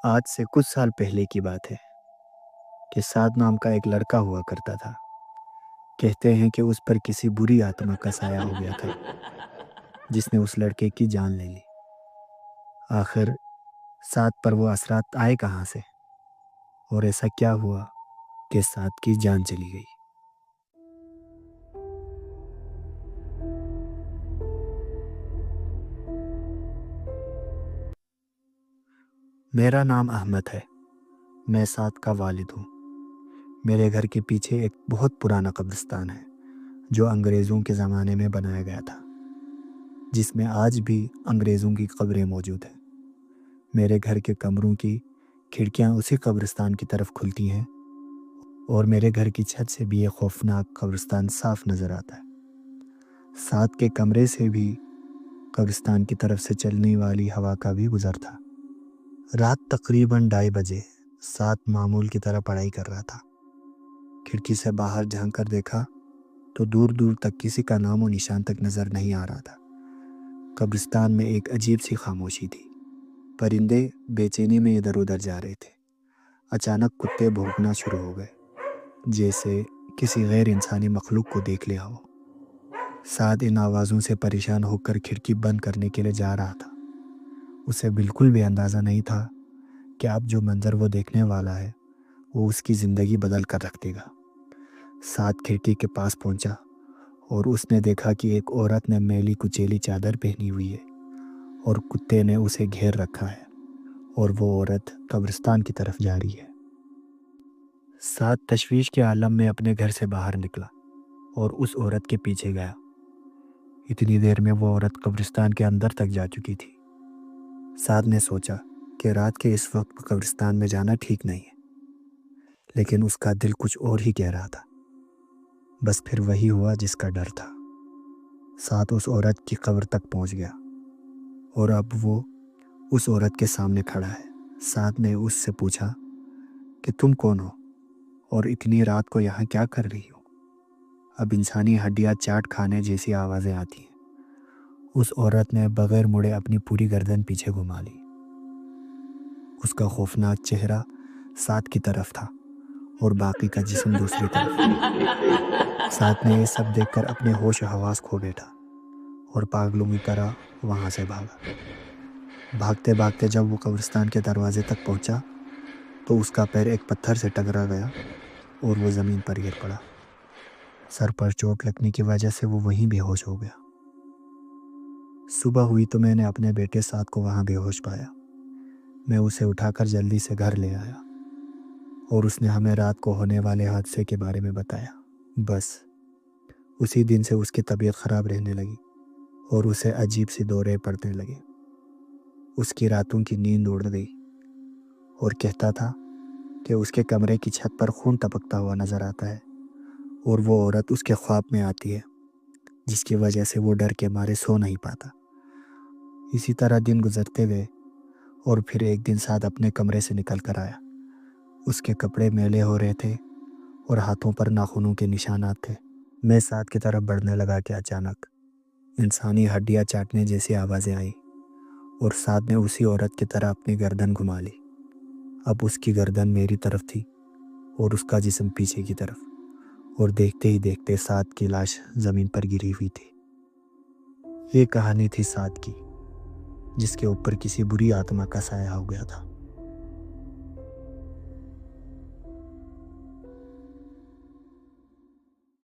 آج سے کچھ سال پہلے کی بات ہے کہ سعد نام کا ایک لڑکا ہوا کرتا تھا۔ کہتے ہیں کہ اس پر کسی بری آتما کا سایہ ہو گیا تھا جس نے اس لڑکے کی جان لے لی۔ آخر سعد پر وہ اثرات آئے کہاں سے، اور ایسا کیا ہوا کہ سعد کی جان چلی گئی؟ میرا نام احمد ہے، میں سعد کا والد ہوں۔ میرے گھر کے پیچھے ایک بہت پرانا قبرستان ہے جو انگریزوں کے زمانے میں بنایا گیا تھا، جس میں آج بھی انگریزوں کی قبریں موجود ہیں۔ میرے گھر کے کمروں کی کھڑکیاں اسی قبرستان کی طرف کھلتی ہیں، اور میرے گھر کی چھت سے بھی یہ خوفناک قبرستان صاف نظر آتا ہے۔ سعد کے کمرے سے بھی قبرستان کی طرف سے چلنے والی ہوا کا بھی گزر تھا۔ رات تقریباً 2:30 بجے سعد معمول کی طرح پڑھائی کر رہا تھا۔ کھڑکی سے باہر جھانک کر دیکھا تو دور دور تک کسی کا نام و نشان تک نظر نہیں آ رہا تھا۔ قبرستان میں ایک عجیب سی خاموشی تھی۔ پرندے بے چینی میں ادھر ادھر جا رہے تھے۔ اچانک کتے بھونکنا شروع ہو گئے، جیسے کسی غیر انسانی مخلوق کو دیکھ لیا ہو۔ سعد ان آوازوں سے پریشان ہو کر کھڑکی بند کرنے کے لیے جا رہا تھا۔ اسے بالکل بھی اندازہ نہیں تھا کہ اب جو منظر وہ دیکھنے والا ہے وہ اس کی زندگی بدل کر رکھ دے گا۔ سعد کھڑکی کے پاس پہنچا اور اس نے دیکھا کہ ایک عورت نے میلی کچیلی چادر پہنی ہوئی ہے اور کتے نے اسے گھیر رکھا ہے، اور وہ عورت قبرستان کی طرف جا رہی ہے۔ سعد تشویش کے عالم میں اپنے گھر سے باہر نکلا اور اس عورت کے پیچھے گیا۔ اتنی دیر میں وہ عورت قبرستان کے اندر تک جا چکی تھی۔ سعد نے سوچا کہ رات کے اس وقت قبرستان میں جانا ٹھیک نہیں ہے، لیکن اس کا دل کچھ اور ہی کہہ رہا تھا۔ بس پھر وہی ہوا جس کا ڈر تھا۔ سعد اس عورت کی قبر تک پہنچ گیا، اور اب وہ اس عورت کے سامنے کھڑا ہے۔ سعد نے اس سے پوچھا کہ تم کون ہو اور اتنی رات کو یہاں کیا کر رہی ہو؟ اب انسانی ہڈیاں چاٹ کھانے جیسی آوازیں آتی ہیں۔ اس عورت نے بغیر مڑے اپنی پوری گردن پیچھے گھما لی۔ اس کا خوفناک چہرہ سعد کی طرف تھا اور باقی کا جسم دوسری طرف۔ سعد نے یہ سب دیکھ کر اپنے ہوش و حواس کھو بیٹھا اور پاگلوں کی طرح وہاں سے بھاگا۔ بھاگتے بھاگتے جب وہ قبرستان کے دروازے تک پہنچا تو اس کا پیر ایک پتھر سے ٹکرا گیا اور وہ زمین پر گر پڑا۔ سر پر چوٹ لگنے کی وجہ سے وہ وہیں بے ہوش ہو گیا۔ صبح ہوئی تو میں نے اپنے بیٹے سعد کو وہاں بے ہوش پایا۔ میں اسے اٹھا کر جلدی سے گھر لے آیا، اور اس نے ہمیں رات کو ہونے والے حادثے کے بارے میں بتایا۔ بس اسی دن سے اس کی طبیعت خراب رہنے لگی اور اسے عجیب سی دورے پڑنے لگے۔ اس کی راتوں کی نیند اڑ گئی، اور کہتا تھا کہ اس کے کمرے کی چھت پر خون ٹپکتا ہوا نظر آتا ہے، اور وہ عورت اس کے خواب میں آتی ہے جس کی وجہ سے وہ ڈر کے مارے سو نہیں پاتا۔ اسی طرح دن گزرتے گئے، اور پھر ایک دن سعد اپنے کمرے سے نکل کر آیا۔ اس کے کپڑے میلے ہو رہے تھے اور ہاتھوں پر ناخنوں کے نشانات تھے۔ میں سعد کی طرف بڑھنے لگا کہ اچانک انسانی ہڈیاں چاٹنے جیسی آوازیں آئیں، اور سعد نے اسی عورت کی طرح اپنی گردن گھما لی۔ اب اس کی گردن میری طرف تھی اور اس کا جسم پیچھے کی طرف، اور دیکھتے ہی دیکھتے سعد کی لاش زمین پر گری ہوئی تھی۔ یہ کہانی تھی سعد کی، جس کے اوپر کسی بری آتما کا سایہ ہو گیا تھا۔